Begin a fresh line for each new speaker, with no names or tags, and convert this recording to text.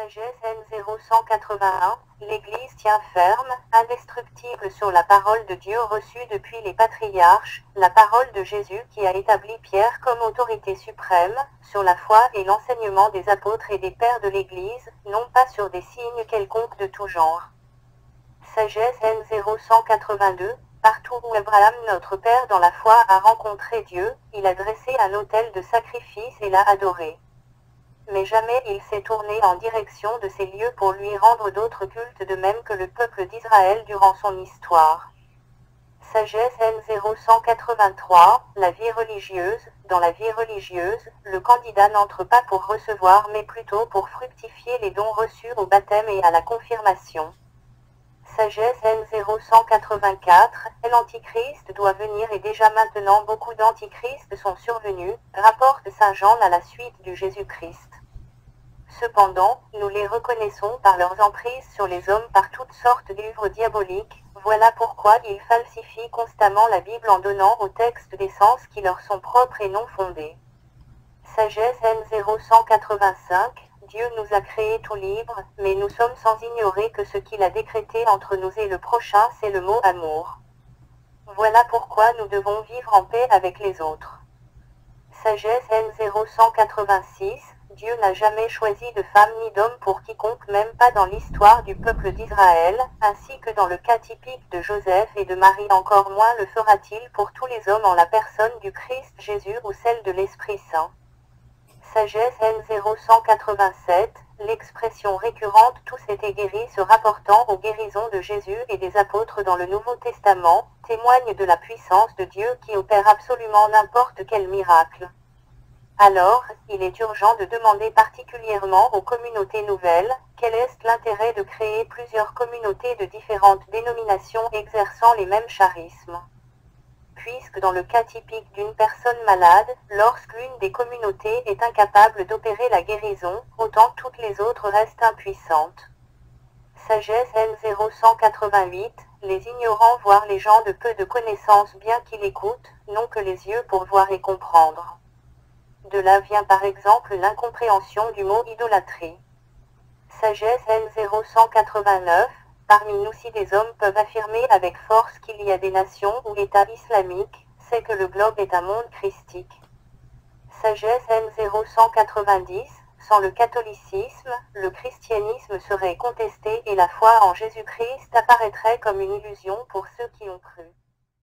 Sagesse N0181, l'Église tient ferme, indestructible sur la parole de Dieu reçue depuis les patriarches, la parole de Jésus qui a établi Pierre comme autorité suprême, sur la foi et l'enseignement des apôtres et des pères de l'Église, non pas sur des signes quelconques de tout genre. Sagesse N0182, partout où Abraham notre Père dans la foi a rencontré Dieu, il a dressé un autel de sacrifice et l'a adoré. Mais jamais il s'est tourné en direction de ces lieux pour lui rendre d'autres cultes de même que le peuple d'Israël durant son histoire. Sagesse N0183, la vie religieuse. Dans la vie religieuse, le candidat n'entre pas pour recevoir mais plutôt pour fructifier les dons reçus au baptême et à la confirmation. Sagesse N0184, l'Antichrist doit venir et déjà maintenant beaucoup d'antichrists sont survenus, rapporte Saint Jean à la suite du Jésus-Christ. Cependant, nous les reconnaissons par leurs emprises sur les hommes par toutes sortes d'œuvres diaboliques, voilà pourquoi ils falsifient constamment la Bible en donnant aux textes des sens qui leur sont propres et non fondés. Sagesse N0185, Dieu nous a créés tout libres, mais nous sommes sans ignorer que ce qu'il a décrété entre nous et le prochain c'est le mot amour. Voilà pourquoi nous devons vivre en paix avec les autres. Sagesse N0186, Dieu n'a jamais choisi de femme ni d'homme pour quiconque, même pas dans l'histoire du peuple d'Israël, ainsi que dans le cas typique de Joseph et de Marie, encore moins le fera-t-il pour tous les hommes en la personne du Christ Jésus ou celle de l'Esprit Saint. Sagesse N0187, l'expression récurrente « tous étaient guéris » se rapportant aux guérisons de Jésus et des apôtres dans le Nouveau Testament, témoigne de la puissance de Dieu qui opère absolument n'importe quel miracle. Alors, il est urgent de demander particulièrement aux communautés nouvelles, quel est l'intérêt de créer plusieurs communautés de différentes dénominations exerçant les mêmes charismes. Puisque dans le cas typique d'une personne malade, lorsqu'une des communautés est incapable d'opérer la guérison, autant toutes les autres restent impuissantes. Sagesse N0188, les ignorants voient les gens de peu de connaissances bien qu'ils écoutent, n'ont que les yeux pour voir et comprendre. De là vient par exemple l'incompréhension du mot idolâtrie. Sagesse N0189, parmi nous si des hommes peuvent affirmer avec force qu'il y a des nations ou États islamiques, c'est que le globe est un monde christique. Sagesse N0190, sans le catholicisme, le christianisme serait contesté et la foi en Jésus-Christ apparaîtrait comme une illusion pour ceux qui ont cru.